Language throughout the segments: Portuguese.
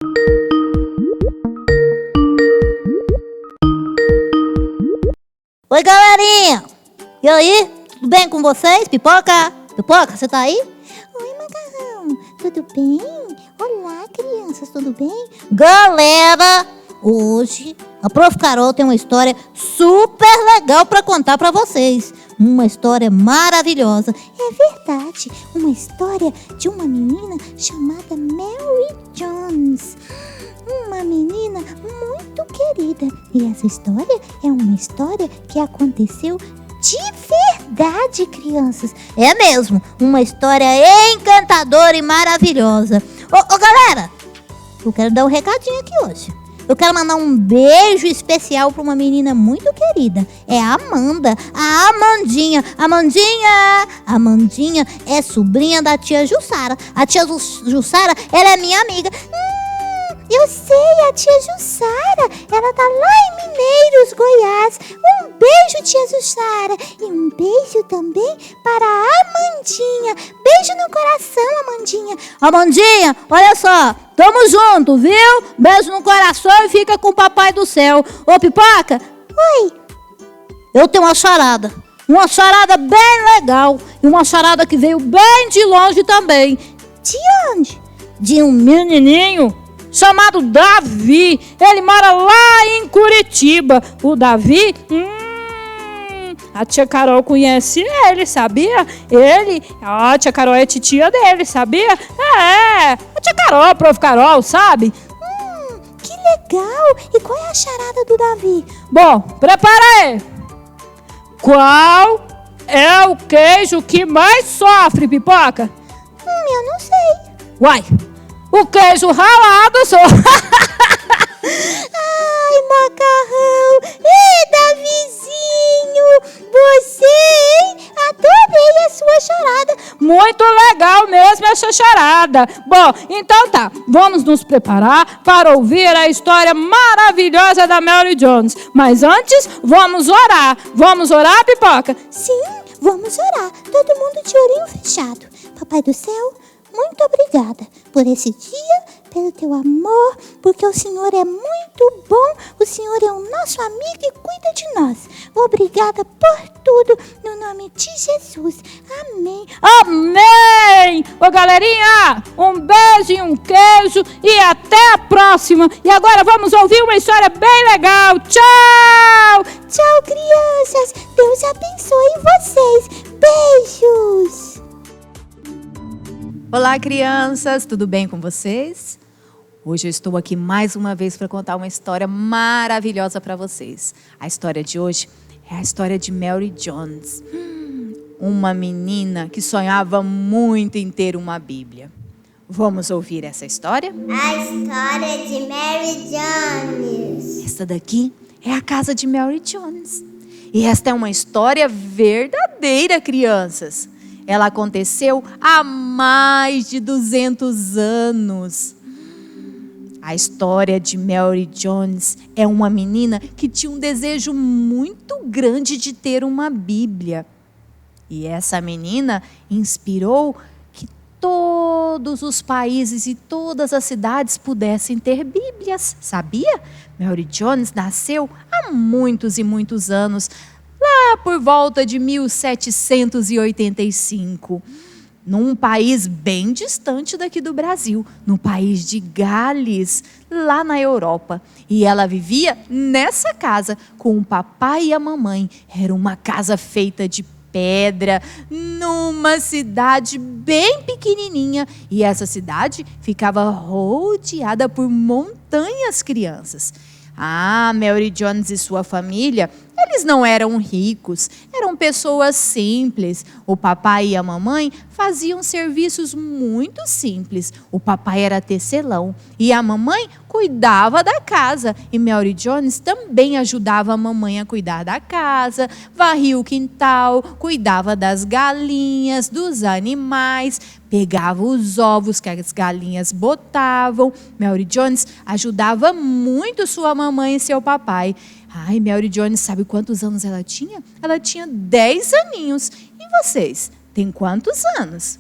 Oi, galerinha! E aí? Tudo bem com vocês? Pipoca? Pipoca, você tá aí? Oi, Macarrão, tudo bem? Olá, crianças, tudo bem? Galera, hoje a Prof. Carol tem uma história super legal pra contar pra vocês. Uma história maravilhosa. É verdade, uma história de uma menina chamada Mary Jones. Uma menina muito querida. E essa história é uma história que aconteceu de verdade, crianças. É mesmo, uma história encantadora e maravilhosa. Ô, galera, eu quero dar um recadinho aqui hoje. Eu quero mandar um beijo especial para uma menina muito querida. É a Amanda, a Amandinha. Amandinha é sobrinha da tia Jussara. A tia Jussara, ela é minha amiga. Eu sei, a tia Jussara. Ela tá lá em Mineiros, Goiás. Um beijo, tia Jussara. E um beijo também para a Amandinha. Beijo no coração, Amandinha. Amandinha, olha só. Tamo junto, viu? Beijo no coração e fica com o papai do céu. Ô, Pipoca. Oi. Eu tenho uma charada. Uma charada bem legal. E uma charada que veio bem de longe também. De onde? De um menininho chamado Davi. Ele mora lá em Curitiba. O Davi, a tia Carol conhece ele, sabia? A tia Carol é titia dele, sabia? É, a tia Carol, Prof. Carol, sabe? Que legal. E qual é a charada do Davi? Bom, prepara aí. Qual é o queijo que mais sofre, Pipoca? Eu não sei. Uai, o queijo ralado só. Ai, Macarrão. Ei, Davizinho. Você, hein? Adorei a sua charada. Muito legal mesmo essa charada. Bom, então tá. Vamos nos preparar para ouvir a história maravilhosa da Mary Jones. Mas antes, vamos orar. Vamos orar, Pipoca? Sim, vamos orar. Todo mundo de olhinho fechado. Papai do céu, muito obrigada por esse dia, pelo teu amor, porque o Senhor é muito bom, o Senhor é o nosso amigo e cuida de nós. Obrigada por tudo, no nome de Jesus. Amém. Amém! Ô, galerinha, um beijo e um queijo e até a próxima. E agora vamos ouvir uma história bem legal. Tchau! Tchau, crianças. Deus abençoe vocês. Beijos. Olá, crianças, tudo bem com vocês? Hoje eu estou aqui mais uma vez para contar uma história maravilhosa para vocês. A história de hoje é a história de Mary Jones, uma menina que sonhava muito em ter uma Bíblia. Vamos ouvir essa história? A história de Mary Jones. Esta daqui é a casa de Mary Jones. E esta é uma história verdadeira, crianças. Ela aconteceu há mais de 200 anos. A história de Mary Jones é uma menina que tinha um desejo muito grande de ter uma Bíblia. E essa menina inspirou que todos os países e todas as cidades pudessem ter Bíblias, sabia? Mary Jones nasceu há muitos e muitos anos, lá por volta de 1785, num país bem distante daqui do Brasil, no país de Gales, lá na Europa. E ela vivia nessa casa com o papai e a mamãe. Era uma casa feita de pedra, numa cidade bem pequenininha. E essa cidade ficava rodeada por montanhas, crianças. Mary Jones e sua família, eles não eram ricos, eram pessoas simples. O papai e a mamãe faziam serviços muito simples. O papai era tecelão e a mamãe cuidava da casa. E Mary Jones também ajudava a mamãe a cuidar da casa, varria o quintal, cuidava das galinhas, dos animais, pegava os ovos que as galinhas botavam. Mary Jones ajudava muito sua mamãe e seu papai. Mary Jones, sabe quantos anos ela tinha? Ela tinha 10 aninhos. E vocês? Tem quantos anos?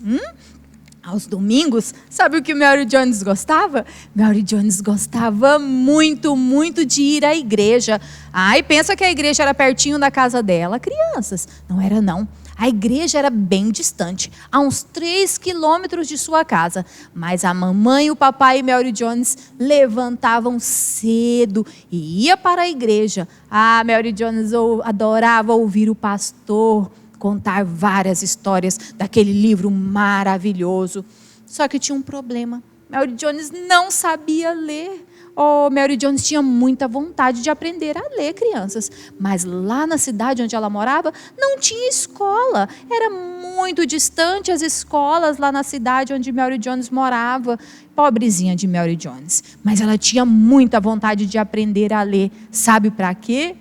Aos domingos, sabe o que Mary Jones gostava? Mary Jones gostava muito, muito de ir à igreja. Ai, pensa que a igreja era pertinho da casa dela, crianças. Não era não. A igreja era bem distante, a uns 3 quilômetros de sua casa. Mas a mamãe, o papai e Mary Jones levantavam cedo e ia para a igreja. Ah, Mary Jones adorava ouvir o pastor contar várias histórias daquele livro maravilhoso. Só que tinha um problema. Mary Jones não sabia ler. Oh, Mary Jones tinha muita vontade de aprender a ler, crianças. Mas lá na cidade onde ela morava, não tinha escola. Era muito distante as escolas lá na cidade onde Mary Jones morava. Pobrezinha de Mary Jones. Mas ela tinha muita vontade de aprender a ler. Sabe para quê?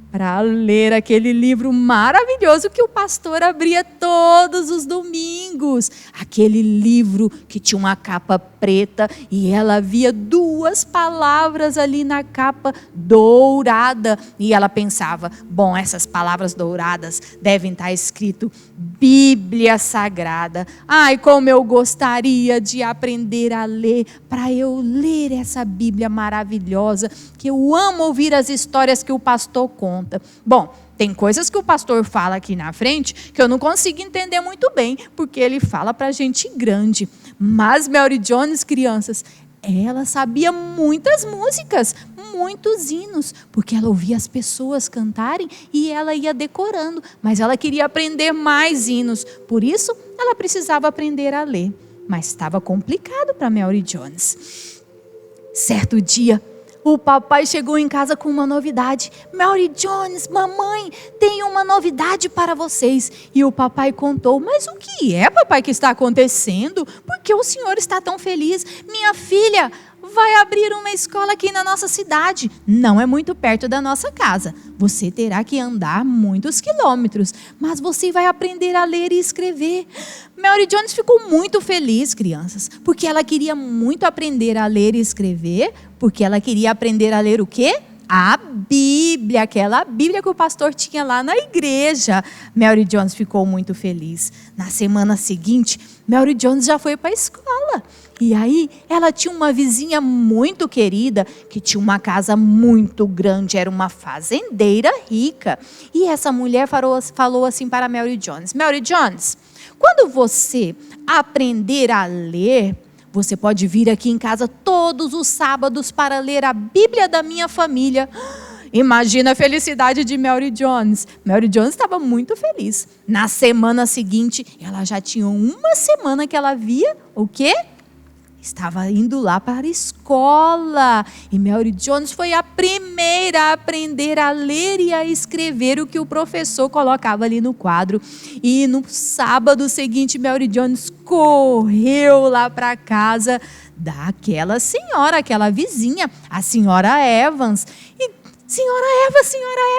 Para ler aquele livro maravilhoso que o pastor abria todos os domingos. Aquele livro que tinha uma capa preta e ela via 2 palavras ali na capa dourada. E ela pensava, bom, essas palavras douradas devem estar escrito Bíblia Sagrada. Ai, como eu gostaria de aprender a ler, para eu ler essa Bíblia maravilhosa, que eu amo ouvir as histórias que o pastor conta. Bom, tem coisas que o pastor fala aqui na frente que eu não consigo entender muito bem, porque ele fala para gente grande. Mas Mary Jones, crianças, ela sabia muitas músicas, muitos hinos, porque ela ouvia as pessoas cantarem e ela ia decorando. Mas ela queria aprender mais hinos, por isso ela precisava aprender a ler. Mas estava complicado para Mary Jones. Certo dia, o papai chegou em casa com uma novidade. Mary Jones, mamãe, tem uma novidade para vocês. E o papai contou, mas o que é, papai, que está acontecendo? Por que o senhor está tão feliz? Minha filha vai abrir uma escola aqui na nossa cidade. Não é muito perto da nossa casa. Você terá que andar muitos quilômetros, mas você vai aprender a ler e escrever. Mary Jones ficou muito feliz, crianças, porque ela queria muito aprender a ler e escrever, porque ela queria aprender a ler o quê? A Bíblia, aquela Bíblia que o pastor tinha lá na igreja. Mary Jones ficou muito feliz. Na semana seguinte, Mary Jones já foi para a escola. E aí, ela tinha uma vizinha muito querida, que tinha uma casa muito grande, era uma fazendeira rica. E essa mulher falou assim para Mary Jones, Mary Jones, quando você aprender a ler, você pode vir aqui em casa todos os sábados para ler a Bíblia da minha família. Imagina a felicidade de Mary Jones. Mary Jones estava muito feliz. Na semana seguinte, ela já tinha uma semana que ela via o quê? Estava indo lá para a escola. E Mary Jones foi a primeira a aprender a ler e a escrever o que o professor colocava ali no quadro. E no sábado seguinte, Mary Jones correu lá para a casa daquela senhora, aquela vizinha, a senhora Evans. E Senhora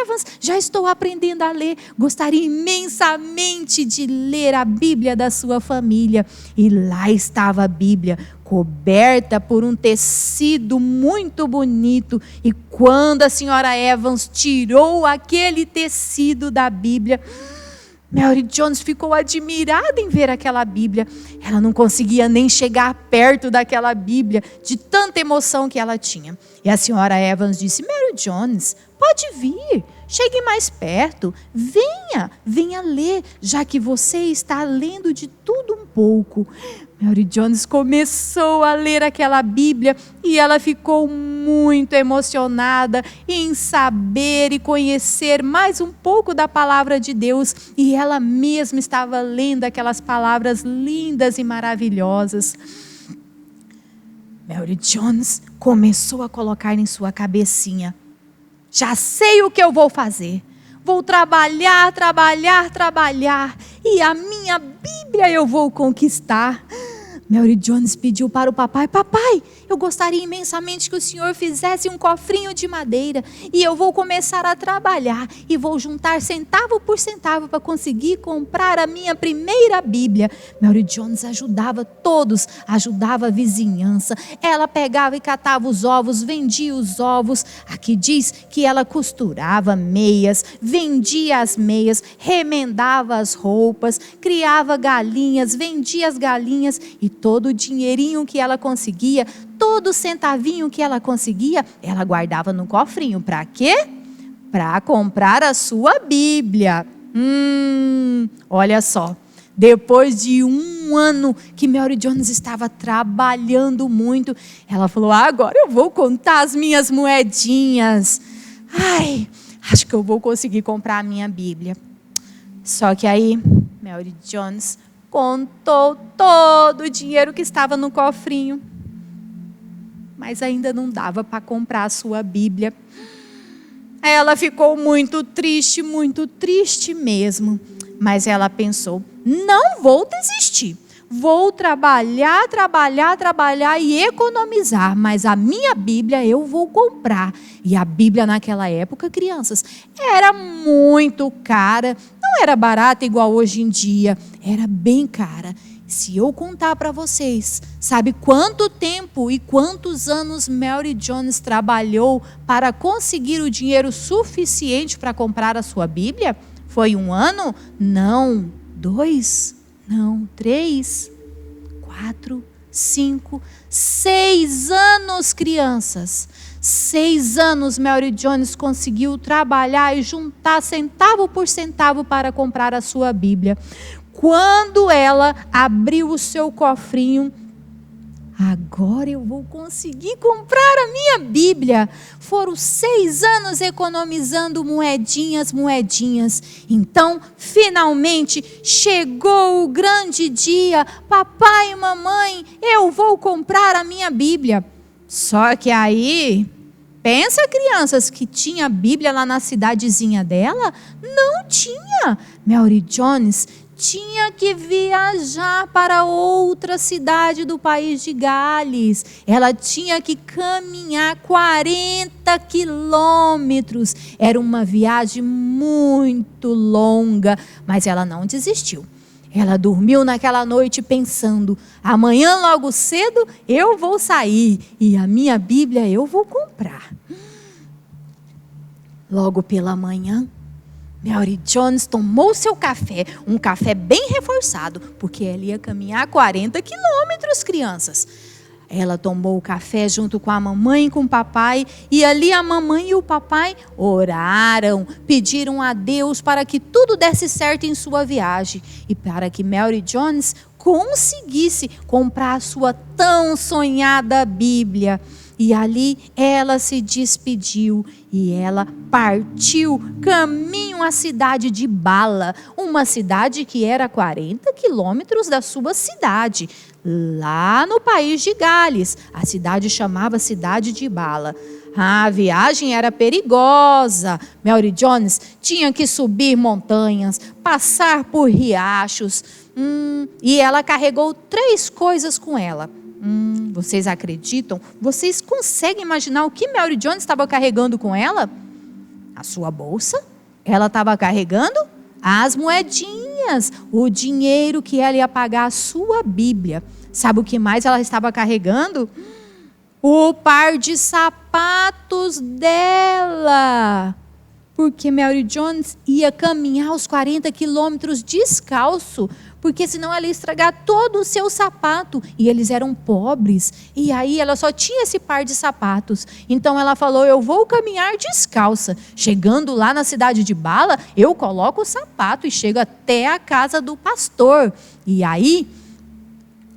Evans, já estou aprendendo a ler. Gostaria imensamente de ler a Bíblia da sua família. E lá estava a Bíblia, coberta por um tecido muito bonito. E quando a senhora Evans tirou aquele tecido da Bíblia, Mary Jones ficou admirada em ver aquela Bíblia. Ela não conseguia nem chegar perto daquela Bíblia, de tanta emoção que ela tinha. E a senhora Evans disse, Mary Jones, pode vir, chegue mais perto, venha ler, já que você está lendo de tudo um pouco. Mary Jones começou a ler aquela Bíblia e ela ficou muito emocionada em saber e conhecer mais um pouco da palavra de Deus. E ela mesma estava lendo aquelas palavras lindas e maravilhosas. Mary Jones começou a colocar em sua cabecinha, já sei o que eu vou fazer. Vou trabalhar, e a minha Bíblia eu vou conquistar. Mary Jones pediu para o papai, papai, eu gostaria imensamente que o senhor fizesse um cofrinho de madeira e eu vou começar a trabalhar e vou juntar centavo por centavo para conseguir comprar a minha primeira Bíblia. Mary Jones ajudava todos, ajudava a vizinhança. Ela pegava e catava os ovos, vendia os ovos. Aqui diz que ela costurava meias, vendia as meias, remendava as roupas, criava galinhas, vendia as galinhas e Todo o dinheirinho que ela conseguia, todo centavinho que ela conseguia, ela guardava no cofrinho. Para quê? Para comprar a sua Bíblia. Olha só. Depois de 1 ano que Mary Jones estava trabalhando muito, ela falou: agora eu vou contar as minhas moedinhas. Ai, acho que eu vou conseguir comprar a minha Bíblia. Só que aí, Mary Jones contou todo o dinheiro que estava no cofrinho. Mas ainda não dava para comprar a sua Bíblia. Ela ficou muito triste mesmo. Mas ela pensou: não vou desistir. Vou trabalhar e economizar. Mas a minha Bíblia eu vou comprar. E a Bíblia naquela época, crianças, era muito cara. Não era barata igual hoje em dia. Era bem cara. Se eu contar para vocês, sabe quanto tempo e quantos anos Mary Jones trabalhou para conseguir o dinheiro suficiente para comprar a sua Bíblia? Foi 1 ano? Não. 2? Não. 3? 4? 5? 6 anos, crianças. 6 anos Mary Jones conseguiu trabalhar e juntar centavo por centavo para comprar a sua Bíblia. Quando ela abriu o seu cofrinho, agora eu vou conseguir comprar a minha Bíblia. Foram 6 anos economizando moedinhas. Então, finalmente, chegou o grande dia. Papai e mamãe, eu vou comprar a minha Bíblia. Só que aí, pensa, crianças, que tinha Bíblia lá na cidadezinha dela? Não tinha. Mary Jones tinha que viajar para outra cidade do país de Gales. Ela tinha que caminhar 40 quilômetros. Era uma viagem muito longa, mas ela não desistiu. Ela dormiu naquela noite pensando: amanhã logo cedo eu vou sair e a minha Bíblia eu vou comprar. Logo pela manhã, Mary Jones tomou seu café, um café bem reforçado, porque ela ia caminhar 40 quilômetros, crianças. Ela tomou o café junto com a mamãe e com o papai, e ali a mamãe e o papai oraram, pediram a Deus para que tudo desse certo em sua viagem, e para que Mary Jones conseguisse comprar a sua tão sonhada Bíblia. E ali ela se despediu e ela partiu caminho à cidade de Bala, uma cidade que era 40 quilômetros da sua cidade, lá no país de Gales. A cidade chamava Cidade de Bala. A viagem era perigosa. Mary Jones tinha que subir montanhas, passar por riachos, e ela carregou 3 coisas com ela. Vocês acreditam? Vocês conseguem imaginar o que Mary Jones estava carregando com ela? A sua bolsa? Ela estava carregando as moedinhas, o dinheiro que ela ia pagar a sua Bíblia. Sabe o que mais ela estava carregando? O par de sapatos dela. Porque Mary Jones ia caminhar os 40 quilômetros descalço, porque senão ela ia estragar todo o seu sapato, e eles eram pobres, e aí ela só tinha esse par de sapatos. Então ela falou: eu vou caminhar descalça. Chegando lá na cidade de Bala, eu coloco o sapato e chego até a casa do pastor. E aí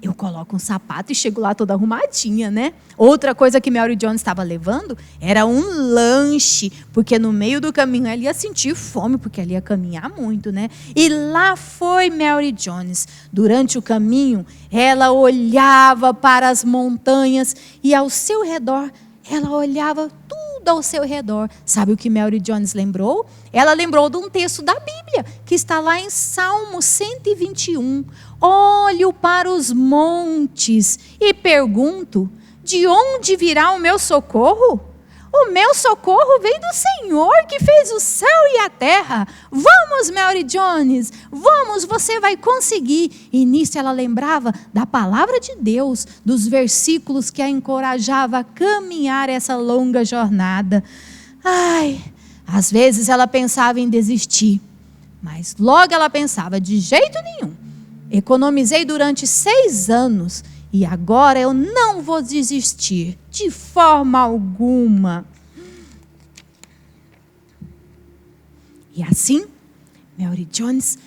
eu coloco um sapato e chego lá toda arrumadinha, né? Outra coisa que Mary Jones estava levando era um lanche, porque no meio do caminho ela ia sentir fome, porque ela ia caminhar muito, né? E lá foi Mary Jones. Durante o caminho, ela olhava para as montanhas e ao seu redor, ela olhava tudo ao seu redor. Sabe o que Mary Jones lembrou? Ela lembrou de um texto da Bíblia, que está lá em Salmo 121. Olho para os montes e pergunto: de onde virá o meu socorro? O meu socorro vem do Senhor que fez o céu e a terra. Vamos, Mary Jones, vamos, você vai conseguir. E nisso ela lembrava da palavra de Deus, dos versículos que a encorajava a caminhar essa longa jornada. Ai, às vezes ela pensava em desistir, mas logo ela pensava: de jeito nenhum. Economizei durante 6 anos e agora eu não vou desistir de forma alguma. E assim, Mary Jones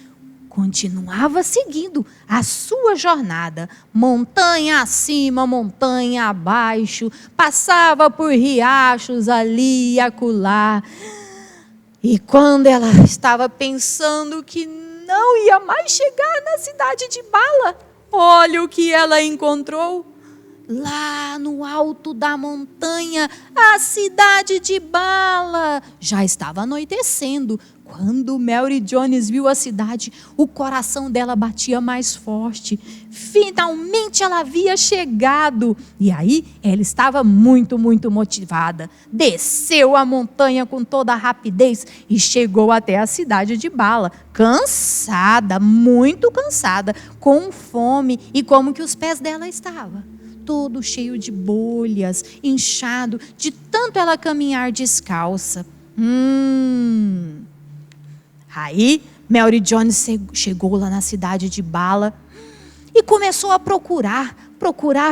continuava seguindo a sua jornada, montanha acima, montanha abaixo, passava por riachos ali e acolá. E quando ela estava pensando que não ia mais chegar na cidade de Bala, olha o que ela encontrou. Lá no alto da montanha, a cidade de Bala. Já estava anoitecendo. Quando Mary Jones viu a cidade, o coração dela batia mais forte. Finalmente ela havia chegado. E aí ela estava muito, muito motivada. Desceu a montanha com toda a rapidez e chegou até a cidade de Bala. Cansada, muito cansada, com fome. E como que os pés dela estavam? Todo cheio de bolhas, inchado, de tanto ela caminhar descalça. Aí, Mary Jones chegou lá na cidade de Bala e começou a procurar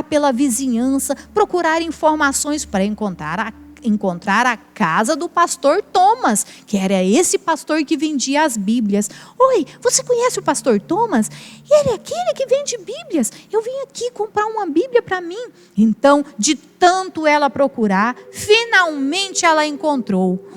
pela vizinhança, procurar informações para encontrar a casa do pastor Thomas, que era esse pastor que vendia as Bíblias. Oi, você conhece o pastor Thomas? Ele é aquele que vende Bíblias. Eu vim aqui comprar uma Bíblia para mim. Então, de tanto ela procurar, finalmente ela encontrou.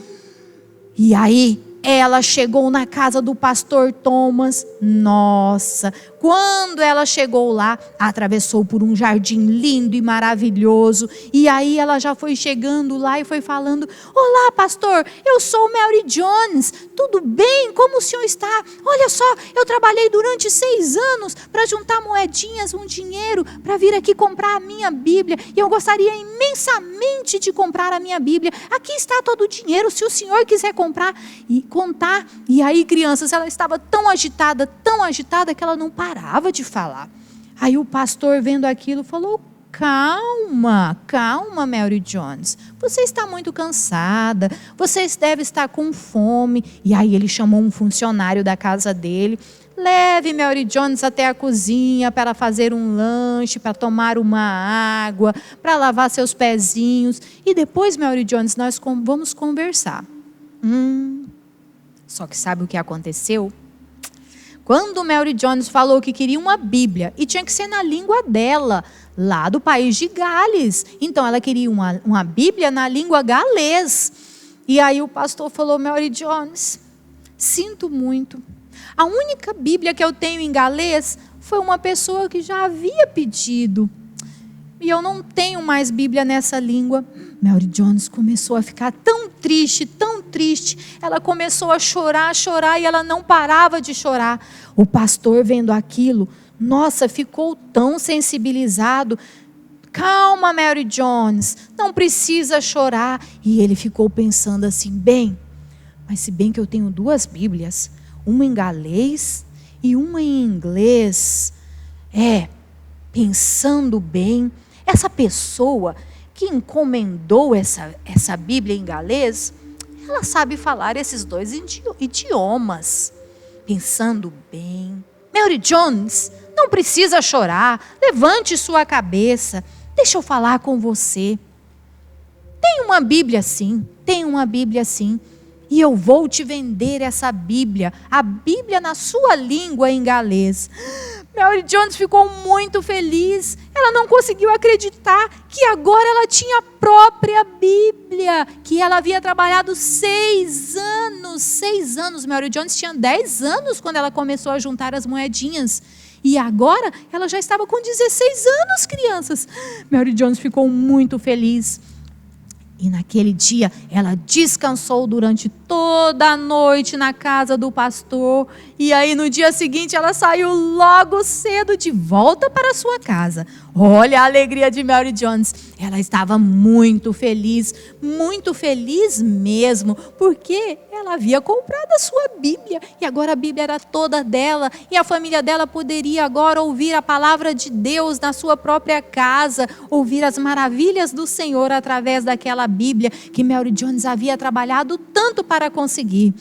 E aí, ela chegou na casa do pastor Thomas. Nossa, quando ela chegou lá, atravessou por um jardim lindo e maravilhoso. E aí ela já foi chegando lá e foi falando: olá, pastor, eu sou Mary Jones. Tudo bem? Como o senhor está? Olha só, eu trabalhei durante 6 anos para juntar moedinhas, um dinheiro, para vir aqui comprar a minha Bíblia. E eu gostaria imensamente de comprar a minha Bíblia. Aqui está todo o dinheiro, se o senhor quiser comprar e contar. E aí, crianças, ela estava tão agitada que ela não parava de falar. Aí o pastor, vendo aquilo, falou: calma, Mary Jones. Você está muito cansada, você deve estar com fome. E aí ele chamou um funcionário da casa dele. Leve Mary Jones até a cozinha para fazer um lanche, para tomar uma água, para lavar seus pezinhos. E depois, Mary Jones, nós vamos conversar. Só que sabe o que aconteceu? Quando Mary Jones falou que queria uma Bíblia, e tinha que ser na língua dela, lá do país de Gales. Então ela queria uma Bíblia na língua galês. E aí o pastor falou: Mary Jones, sinto muito. A única Bíblia que eu tenho em galês foi uma pessoa que já havia pedido. E eu não tenho mais Bíblia nessa língua. Mary Jones começou a ficar tão triste, tão triste. Ela começou a chorar e ela não parava de chorar. O pastor, vendo aquilo, nossa, ficou tão sensibilizado. Calma, Mary Jones, não precisa chorar. E ele ficou pensando assim: mas se bem que eu tenho 2 Bíblias, uma em galês e uma em inglês. Pensando bem, essa pessoa que encomendou essa Bíblia em galês, ela sabe falar esses 2 idiomas. Pensando bem, Mary Jones, não precisa chorar, levante sua cabeça, deixa eu falar com você. Tem uma Bíblia sim, e eu vou te vender essa Bíblia, a Bíblia na sua língua em galês. Mary Jones ficou muito feliz. Ela não conseguiu acreditar que agora ela tinha a própria Bíblia, que ela havia trabalhado 6 anos. 6 anos. Mary Jones tinha 10 anos quando ela começou a juntar as moedinhas. E agora ela já estava com 16 anos, crianças. Mary Jones ficou muito feliz. E naquele dia, ela descansou durante toda a noite na casa do pastor. E aí, no dia seguinte, ela saiu logo cedo de volta para a sua casa. Olha a alegria de Mary Jones. Ela estava muito feliz mesmo, porque ela havia comprado a sua Bíblia. E agora a Bíblia era toda dela. E a família dela poderia agora ouvir a palavra de Deus na sua própria casa. Ouvir as maravilhas do Senhor através daquela Bíblia que Mary Jones havia trabalhado tanto para conseguir.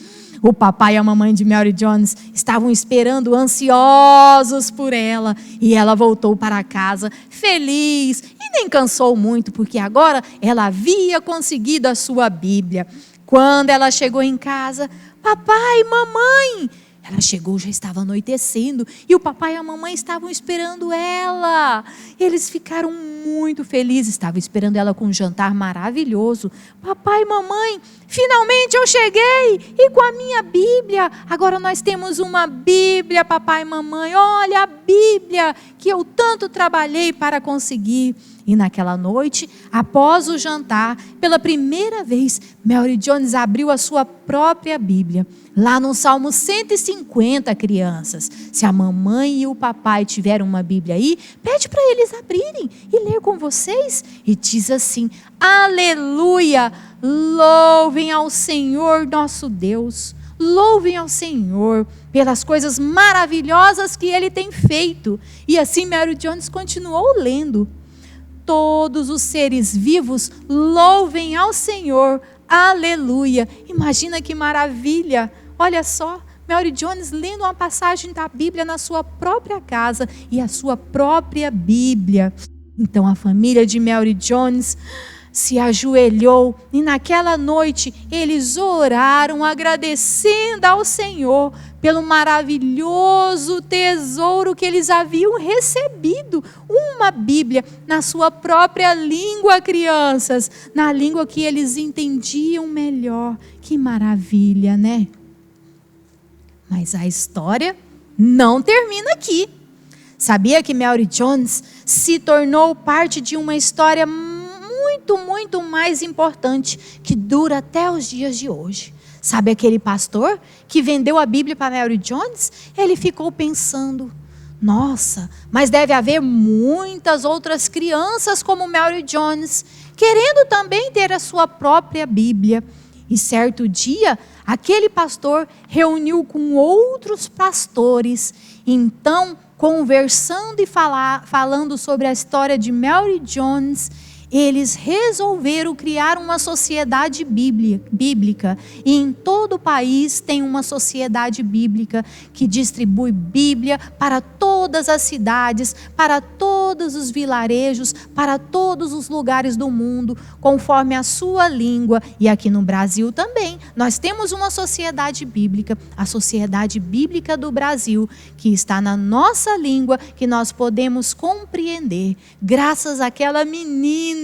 O papai e a mamãe de Mary Jones estavam esperando ansiosos por ela. E ela voltou para casa feliz e nem cansou muito, porque agora ela havia conseguido a sua Bíblia. Quando ela chegou em casa, papai, mamãe... Ela chegou, já estava anoitecendo, e o papai e a mamãe estavam esperando ela. Eles ficaram muito felizes, estavam esperando ela com um jantar maravilhoso. Papai e mamãe, finalmente eu cheguei, e com a minha Bíblia. Agora nós temos uma Bíblia, papai e mamãe. Olha a Bíblia que eu tanto trabalhei para conseguir. E naquela noite, após o jantar, pela primeira vez, Mary Jones abriu a sua própria Bíblia. Lá no Salmo 150, crianças. Se a mamãe e o papai tiveram uma Bíblia aí, pede para eles abrirem e ler com vocês. E diz assim: aleluia, louvem ao Senhor nosso Deus. Louvem ao Senhor pelas coisas maravilhosas que Ele tem feito. E assim Mary Jones continuou lendo. Todos os seres vivos louvem ao Senhor, aleluia. Imagina que maravilha, olha só, Mary Jones lendo uma passagem da Bíblia na sua própria casa e a sua própria Bíblia. Então a família de Mary Jones se ajoelhou e naquela noite eles oraram agradecendo ao Senhor pelo maravilhoso tesouro que eles haviam recebido, uma Bíblia na sua própria língua, crianças, na língua que eles entendiam melhor. Que maravilha, né? Mas a história não termina aqui. Sabia que Mary Jones se tornou parte de uma história muito mais importante, que dura até os dias de hoje. Sabe aquele pastor que vendeu a Bíblia para Mary Jones? Ele ficou pensando: nossa, mas deve haver muitas outras crianças como Mary Jones, querendo também ter a sua própria Bíblia. E certo dia, aquele pastor reuniu com outros pastores. Então, conversando e falando sobre a história de Mary Jones, eles resolveram criar uma sociedade bíblica. E em todo o país tem uma sociedade bíblica que distribui Bíblia para todas as cidades, para todos os vilarejos, para todos os lugares do mundo, conforme a sua língua. E aqui no Brasil também, nós temos uma sociedade bíblica, a Sociedade Bíblica do Brasil, que está na nossa língua, que nós podemos compreender. Graças àquela menina,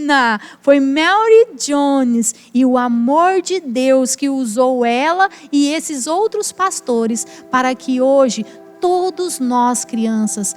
foi Mary Jones e o amor de Deus que usou ela e esses outros pastores para que hoje todos nós, crianças,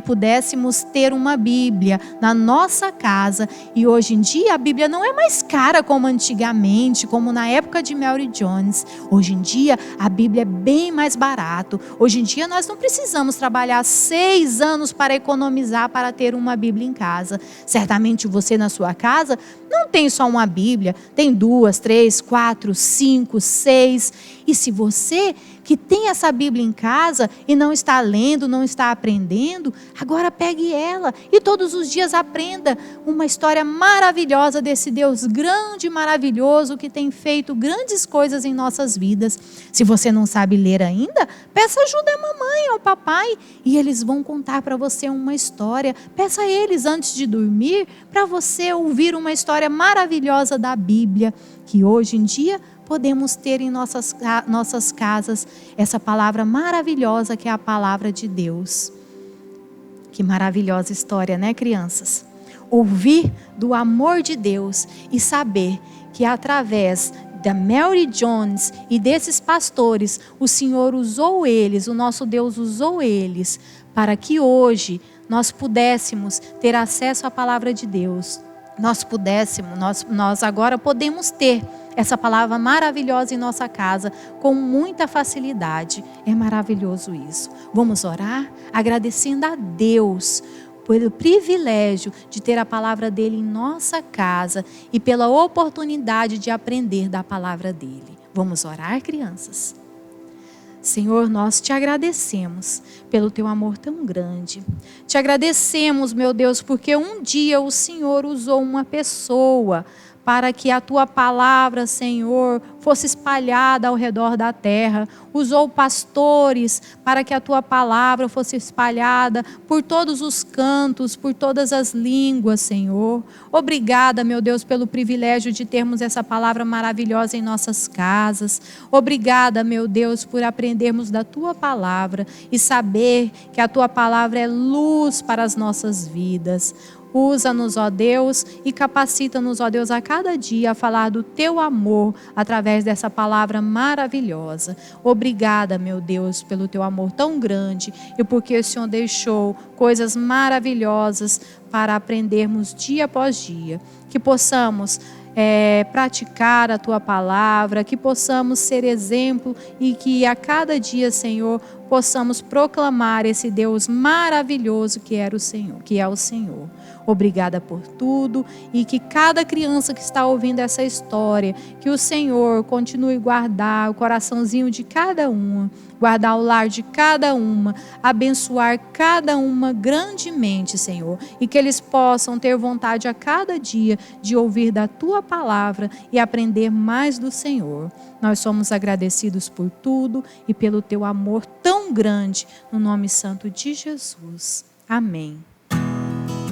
pudéssemos ter uma Bíblia na nossa casa. E hoje em dia a Bíblia não é mais cara como antigamente, como na época de Mary Jones. Hoje em dia a Bíblia é bem mais barato. Hoje em dia nós não precisamos trabalhar 6 anos para economizar para ter uma Bíblia em casa. Certamente você na sua casa não tem só uma Bíblia, tem 2, 3, 4, 5, 6. E se você que tem essa Bíblia em casa e não está lendo, não está aprendendo, agora pegue ela e todos os dias aprenda uma história maravilhosa desse Deus grande e maravilhoso que tem feito grandes coisas em nossas vidas. Se você não sabe ler ainda, peça ajuda à mamãe, ao papai, e eles vão contar para você uma história. Peça a eles antes de dormir para você ouvir uma história maravilhosa da Bíblia, que hoje em dia podemos ter em nossas casas essa palavra maravilhosa que é a palavra de Deus. Que maravilhosa história, né, crianças? Ouvir do amor de Deus e saber que através da Mary Jones e desses pastores, o Senhor usou eles, o nosso Deus usou eles, para que hoje nós pudéssemos ter acesso à palavra de Deus. Nós agora podemos ter essa palavra maravilhosa em nossa casa com muita facilidade. É maravilhoso isso. Vamos orar agradecendo a Deus pelo privilégio de ter a palavra dele em nossa casa e pela oportunidade de aprender da palavra dele. Vamos orar, crianças? Senhor, nós te agradecemos pelo teu amor tão grande. Te agradecemos, meu Deus, porque um dia o Senhor usou uma pessoa para que a tua palavra, Senhor, fosse espalhada ao redor da terra. Usou pastores para que a tua palavra fosse espalhada por todos os cantos, por todas as línguas, Senhor. Obrigada, meu Deus, pelo privilégio de termos essa palavra maravilhosa em nossas casas. Obrigada, meu Deus, por aprendermos da tua palavra e saber que a tua palavra é luz para as nossas vidas. Usa-nos, ó Deus, e capacita-nos, ó Deus, a cada dia a falar do teu amor através dessa palavra maravilhosa. Obrigada, meu Deus, pelo teu amor tão grande e porque o Senhor deixou coisas maravilhosas para aprendermos dia após dia. Que possamos praticar a tua palavra, que possamos ser exemplo e que a cada dia, Senhor, possamos proclamar esse Deus maravilhoso que é o Senhor. Obrigada por tudo e que cada criança que está ouvindo essa história, que o Senhor continue a guardar o coraçãozinho de cada uma, guardar o lar de cada uma, abençoar cada uma grandemente, Senhor, e que eles possam ter vontade a cada dia de ouvir da tua palavra e aprender mais do Senhor. Nós somos agradecidos por tudo e pelo teu amor tão grande, no nome santo de Jesus. Amém.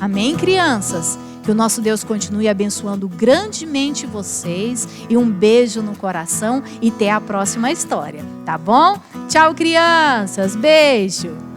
Amém, crianças? Que o nosso Deus continue abençoando grandemente vocês e um beijo no coração e até a próxima história, tá bom? Tchau, crianças. Beijo.